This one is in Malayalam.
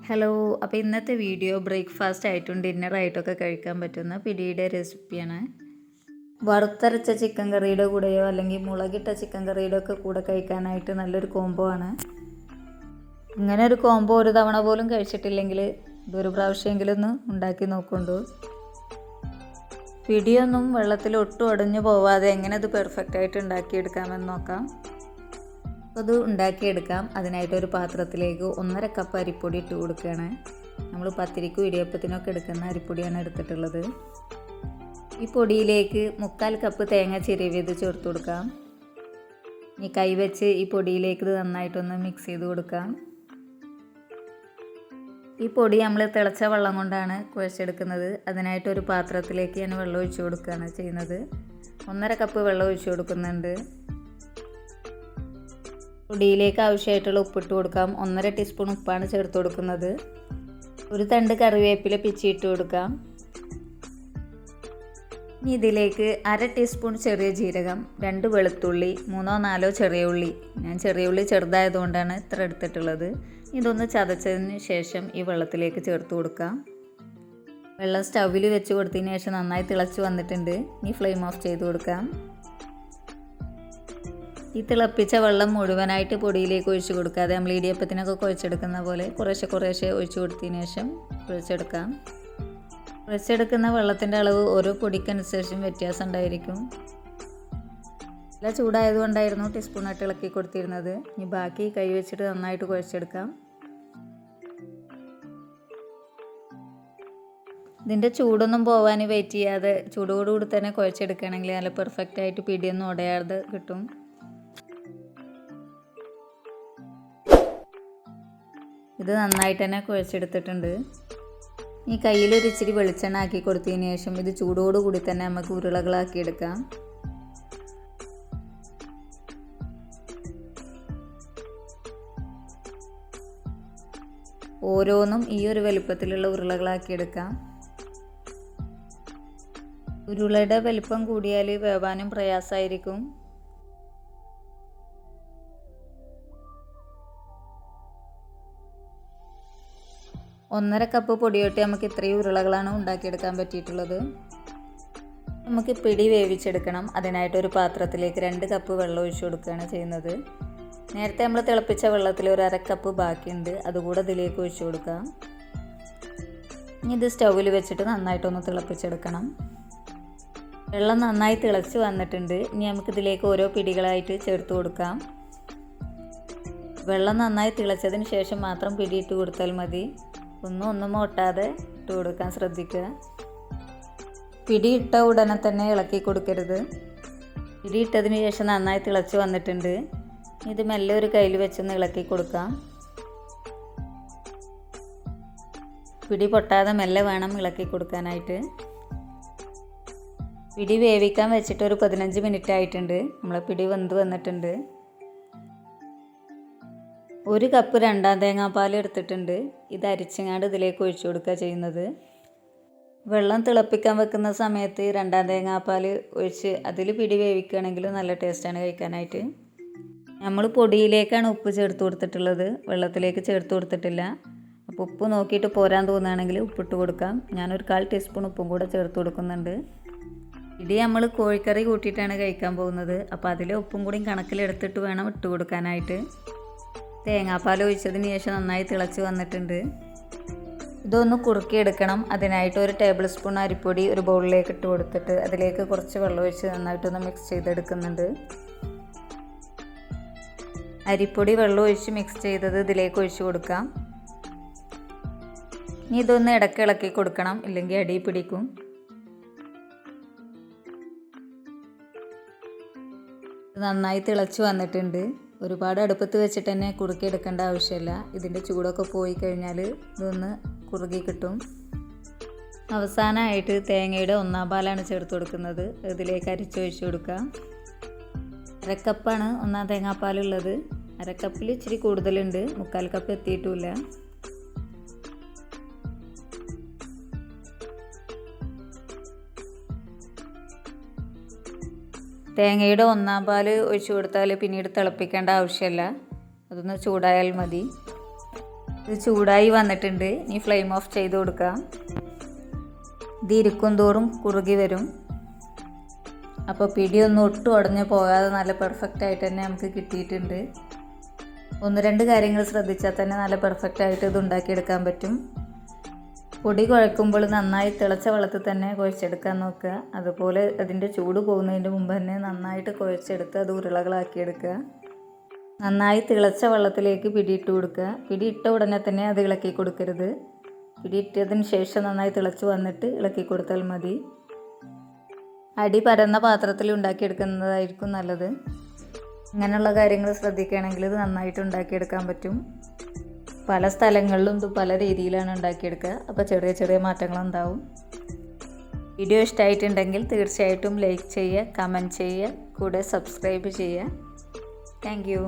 ഹലോ, അപ്പോൾ ഇന്നത്തെ വീഡിയോ ബ്രേക്ക്ഫാസ്റ്റ് ആയിട്ടും ഡിന്നറായിട്ടൊക്കെ കഴിക്കാൻ പറ്റുന്ന പിടിയുടെ റെസിപ്പിയാണ്. വറുത്തരച്ച ചിക്കൻ കറിയുടെ കൂടെയോ അല്ലെങ്കിൽ മുളകിട്ട ചിക്കൻ കറിയുടെ ഒക്കെ കൂടെ കഴിക്കാനായിട്ട് നല്ലൊരു കോംബോ ആണ്. ഇങ്ങനെ ഒരു കോംബോ ഒരു തവണ പോലും കഴിച്ചിട്ടില്ലെങ്കിൽ ഇതൊരു പ്രാവശ്യമെങ്കിലും ഒന്ന് ഉണ്ടാക്കി നോക്കുന്നുണ്ടോ. പിടിയൊന്നും വെള്ളത്തിൽ ഒട്ടും ഉടഞ്ഞു പോവാതെ എങ്ങനെ അത് പെർഫെക്റ്റ് ആയിട്ട് ഉണ്ടാക്കിയെടുക്കാമെന്ന് നോക്കാം. അത് ഉണ്ടാക്കിയെടുക്കാം. അതിനായിട്ടൊരു പാത്രത്തിലേക്ക് 1.5 കപ്പ് അരിപ്പൊടി ഇട്ട് കൊടുക്കുകയാണ്. നമ്മൾ പത്തിരിക്കും ഇടിയപ്പത്തിനൊക്കെ എടുക്കുന്ന അരിപ്പൊടിയാണ് എടുത്തിട്ടുള്ളത്. ഈ പൊടിയിലേക്ക് 3/4 കപ്പ് തേങ്ങ ചിരവിയത് ചേർത്ത് കൊടുക്കാം. ഈ കൈ വെച്ച് ഈ പൊടിയിലേക്ക് ഇത് നന്നായിട്ടൊന്ന് മിക്സ് ചെയ്ത് കൊടുക്കാം. ഈ പൊടി നമ്മൾ തിളച്ച വെള്ളം കൊണ്ടാണ് കുഴച്ചെടുക്കുന്നത്. അതിനായിട്ടൊരു പാത്രത്തിലേക്ക് ഞാൻ വെള്ളം ഒഴിച്ച് കൊടുക്കുകയാണ് ചെയ്യുന്നത്. 1.5 കപ്പ് വെള്ളം ഒഴിച്ച് കൊടുക്കുന്നുണ്ട്. പൊടിയിലേക്ക് ആവശ്യമായിട്ടുള്ള ഉപ്പിട്ട് കൊടുക്കാം. 1.5 ടീസ്പൂൺ ഉപ്പാണ് ചേർത്ത് കൊടുക്കുന്നത്. ഒരു തണ്ട് കറിവേപ്പില പിച്ചിട്ട് കൊടുക്കാം. ഇനി ഇതിലേക്ക് 1/2 ടീസ്പൂൺ ചെറിയ ജീരകം, 2 വെളുത്തുള്ളി, 3-4 ചെറിയ ഉള്ളി. ഞാൻ ചെറിയ ഉള്ളി ചെറുതായതുകൊണ്ടാണ് ഇത്ര എടുത്തിട്ടുള്ളത്. ഇതൊന്ന് ചതച്ചതിന് ശേഷം ഈ വെള്ളത്തിലേക്ക് ചേർത്ത് കൊടുക്കാം. വെള്ളം സ്റ്റൗവിൽ വെച്ച് കൊടുത്തതിന് ശേഷം നന്നായി തിളച്ച് വന്നിട്ടുണ്ട്. ഇനി ഫ്ലെയിം ഓഫ് ചെയ്ത് കൊടുക്കാം. ഈ തിളപ്പിച്ച വെള്ളം മുഴുവനായിട്ട് പൊടിയിലേക്ക് ഒഴിച്ച് കൊടുക്കാതെ നമ്മൾ ഇടിയപ്പത്തിനൊക്കെ കുഴച്ചെടുക്കുന്ന പോലെ കുറേശ്ശെ ഒഴിച്ച് കൊടുത്തതിന് ശേഷം കുഴച്ചെടുക്കാം. കുഴച്ചെടുക്കുന്ന വെള്ളത്തിൻ്റെ അളവ് ഓരോ പൊടിക്കനുസരിച്ചും വ്യത്യാസം ഉണ്ടായിരിക്കും. നല്ല ചൂടായതുകൊണ്ടായിരുന്നു ടീസ്പൂണായിട്ട് ഇളക്കി കൊടുത്തിരുന്നത്. ഇനി ബാക്കി കൈ വെച്ചിട്ട് നന്നായിട്ട് കുഴച്ചെടുക്കാം. ഇതിൻ്റെ ചൂടൊന്നും പോവാൻ വെയിറ്റ് ചെയ്യാതെ ചൂടോടുകൂടി തന്നെ കുഴച്ചെടുക്കുകയാണെങ്കിൽ നല്ല പെർഫെക്റ്റ് ആയിട്ട് പിടിയൊന്നും ഉടയാതെ കിട്ടും. ഇത് നന്നായിട്ട് തന്നെ കുഴച്ചെടുത്തിട്ടുണ്ട്. ഈ കയ്യിലൊരു ഇച്ചിരി വെളിച്ചെണ്ണ ആക്കി കൊടുത്തതിന് ശേഷം ഇത് ചൂടോടുകൂടി തന്നെ നമുക്ക് ഉരുളകളാക്കി എടുക്കാം. ഓരോന്നും ഈ ഒരു വലുപ്പത്തിലുള്ള ഉരുളകളാക്കി എടുക്കാം. ഉരുളയുടെ വലിപ്പം കൂടിയാൽ വേവാനും പ്രയാസമായിരിക്കും. ഒന്നര കപ്പ് പൊടിയോട്ട് നമുക്ക് ഇത്രയും ഉരുളകളാണ് ഉണ്ടാക്കിയെടുക്കാൻ പറ്റിയിട്ടുള്ളത്. നമുക്ക് പിടി വേവിച്ചെടുക്കണം. അതിനായിട്ടൊരു പാത്രത്തിലേക്ക് 2 കപ്പ് വെള്ളം ഒഴിച്ചു കൊടുക്കുകയാണ് ചെയ്യുന്നത്. നേരത്തെ നമ്മൾ തിളപ്പിച്ച വെള്ളത്തിൽ ഒരു 1/2 കപ്പ് ബാക്കിയുണ്ട്. അതുകൂടെ ഇതിലേക്ക് ഒഴിച്ചു കൊടുക്കാം. ഇനി ഇത് സ്റ്റൗവിൽ വെച്ചിട്ട് നന്നായിട്ടൊന്ന് തിളപ്പിച്ചെടുക്കണം. വെള്ളം നന്നായി തിളച്ച് വന്നിട്ടുണ്ട്. ഇനി നമുക്കിതിലേക്ക് ഓരോ പിടികളായിട്ട് ചേർത്ത് കൊടുക്കാം. വെള്ളം നന്നായി തിളച്ചതിന് ശേഷം മാത്രം പിടിയിട്ട് കൊടുത്താൽ മതി. ഒന്നും ഒട്ടാതെ ഇട്ട് കൊടുക്കാൻ ശ്രദ്ധിക്കുക. പിടി ഇട്ട ഉടനെ തന്നെ ഇളക്കി കൊടുക്കരുത്. പിടി ഇട്ടതിന് ശേഷം നന്നായി തിളച്ച് വന്നിട്ടുണ്ട്. ഇത് മെല്ലെ ഒരു കയ്യിൽ വെച്ചൊന്ന് ഇളക്കി കൊടുക്കാം. പിടി പൊട്ടാതെ മെല്ലെ വേണം ഇളക്കി കൊടുക്കാനായിട്ട്. പിടി വേവിക്കാൻ വെച്ചിട്ട് ഒരു 15 മിനിറ്റ് ആയിട്ടുണ്ട്. നമ്മളെ പിടി വെന്ത് വന്നിട്ടുണ്ട്. 1 കപ്പ് 2 തേങ്ങാപ്പാൽ എടുത്തിട്ടുണ്ട്. ഇത് അരിച്ചങ്ങാണ്ട് ഇതിലേക്ക് ഒഴിച്ചു കൊടുക്കുക ചെയ്യുന്നത്. വെള്ളം തിളപ്പിക്കാൻ വെക്കുന്ന സമയത്ത് 2 തേങ്ങാപ്പാൽ ഒഴിച്ച് അതിൽ പിടി വേവിക്കുകയാണെങ്കിൽ നല്ല ടേസ്റ്റാണ് കഴിക്കാനായിട്ട്. നമ്മൾ പൊടിയിലേക്കാണ് ഉപ്പ് ചേർത്ത് കൊടുത്തിട്ടുള്ളത്, വെള്ളത്തിലേക്ക് ചേർത്ത് കൊടുത്തിട്ടില്ല. അപ്പോൾ ഉപ്പ് നോക്കിയിട്ട് പോരാൻ തോന്നുകയാണെങ്കിൽ ഉപ്പിട്ട് കൊടുക്കാം. ഞാനൊരു 1/4 ടീസ്പൂൺ ഉപ്പും കൂടെ ചേർത്ത് കൊടുക്കുന്നുണ്ട്. പിടി നമ്മൾ കോഴിക്കറി കൂട്ടിയിട്ടാണ് കഴിക്കാൻ പോകുന്നത്. അപ്പോൾ അതിലെ ഉപ്പും കൂടി കണക്കിലെടുത്തിട്ട് വേണം ഇട്ട് കൊടുക്കാനായിട്ട്. തേങ്ങാപ്പാൽ ഒഴിച്ചതിന് ശേഷം നന്നായി തിളച്ച് വന്നിട്ടുണ്ട്. ഇതൊന്ന് കുറുക്കിയെടുക്കണം. അതിനായിട്ട് 1 ടേബിൾ സ്പൂൺ അരിപ്പൊടി ഒരു ബൗളിലേക്ക് ഇട്ട് കൊടുത്തിട്ട് അതിലേക്ക് കുറച്ച് വെള്ളം ഒഴിച്ച് നന്നായിട്ടൊന്ന് മിക്സ് ചെയ്തെടുക്കുന്നുണ്ട്. അരിപ്പൊടി വെള്ളം ഒഴിച്ച് മിക്സ് ചെയ്തത് ഇതിലേക്ക് ഒഴിച്ച് കൊടുക്കാം. ഇനി ഇതൊന്ന് ഇടയ്ക്ക് ഇളക്കി കൊടുക്കണം, ഇല്ലെങ്കിൽ അടി പിടിക്കും. നന്നായി തിളച്ച് വന്നിട്ടുണ്ട്. ഒരുപാട് അടുപ്പത്ത് വെച്ചിട്ട് തന്നെ കുറുക്കിയെടുക്കേണ്ട ആവശ്യമില്ല. ഇതിൻ്റെ ചൂടൊക്കെ പോയി കഴിഞ്ഞാൽ ഇതൊന്ന് കുറുകി കിട്ടും. അവസാനമായിട്ട് തേങ്ങയുടെ 1/4 പാലാണ് ചേർത്ത് കൊടുക്കുന്നത്. ഇതിലേക്ക് അരിച്ചൊഴിച്ച് കൊടുക്കുക. 1/2 കപ്പാണ് 1 തേങ്ങാപ്പാലുള്ളത്. 1/2 കപ്പിൽ ഇച്ചിരി കൂടുതലുണ്ട്. 3/4 കപ്പ് എത്തിയിട്ടുമില്ല. തേങ്ങയുടെ 1/4 പാൽ ഒഴിച്ചു കൊടുത്താൽ പിന്നീട് തിളപ്പിക്കേണ്ട ആവശ്യമില്ല. അതൊന്ന് ചൂടായാൽ മതി. ഇത് ചൂടായി വന്നിട്ടുണ്ട്. ഇനി ഫ്ലെയിം ഓഫ് ചെയ്ത് കൊടുക്കാം. ഇത് ഇരിക്കും തോറും കുറുകി വരും. അപ്പോൾ പിടിയൊന്നും ഒട്ടും ഉടഞ്ഞു പോകാതെ നല്ല പെർഫെക്റ്റ് ആയിട്ട് തന്നെ നമുക്ക് കിട്ടിയിട്ടുണ്ട്. 1-2 കാര്യങ്ങൾ ശ്രദ്ധിച്ചാൽ തന്നെ നല്ല പെർഫെക്റ്റ് ആയിട്ട് ഇത് ഉണ്ടാക്കിയെടുക്കാൻ പറ്റും. പൊടി കുഴക്കുമ്പോൾ നന്നായി തിളച്ച വെള്ളത്തിൽ തന്നെ കുഴച്ചെടുക്കാൻ നോക്കുക. അതുപോലെ അതിൻ്റെ ചൂട് പോകുന്നതിൻ്റെ മുമ്പ് തന്നെ നന്നായിട്ട് കുഴച്ചെടുത്ത് അത് ഉരുളകളാക്കിയെടുക്കുക. നന്നായി തിളച്ച വെള്ളത്തിലേക്ക് പിടിയിട്ട് കൊടുക്കുക. പിടിയിട്ട ഉടനെ തന്നെ അത് ഇളക്കി കൊടുക്കരുത്. പിടിയിട്ടതിന് ശേഷം നന്നായി തിളച്ച് വന്നിട്ട് ഇളക്കി കൊടുത്താൽ മതി. അടി പരന്ന പാത്രത്തിൽ ഉണ്ടാക്കിയെടുക്കുന്നതായിരിക്കും നല്ലത്. ഇങ്ങനെയുള്ള കാര്യങ്ങൾ ശ്രദ്ധിക്കുകയാണെങ്കിൽ ഇത് നന്നായിട്ട് ഉണ്ടാക്കിയെടുക്കാൻ പറ്റും. പല സ്ഥലങ്ങളിലും ഇത് പല രീതിയിലാണ് ഉണ്ടാക്കിയെടുക്കുക. അപ്പോൾ ചെറിയ ചെറിയ മാറ്റങ്ങളുണ്ടാവും. വീഡിയോ ഇഷ്ടമായിട്ടുണ്ടെങ്കിൽ തീർച്ചയായിട്ടും ലൈക്ക് ചെയ്യുക, കമൻറ്റ് ചെയ്യുക, കൂടെ സബ്സ്ക്രൈബ് ചെയ്യുക. Thank you.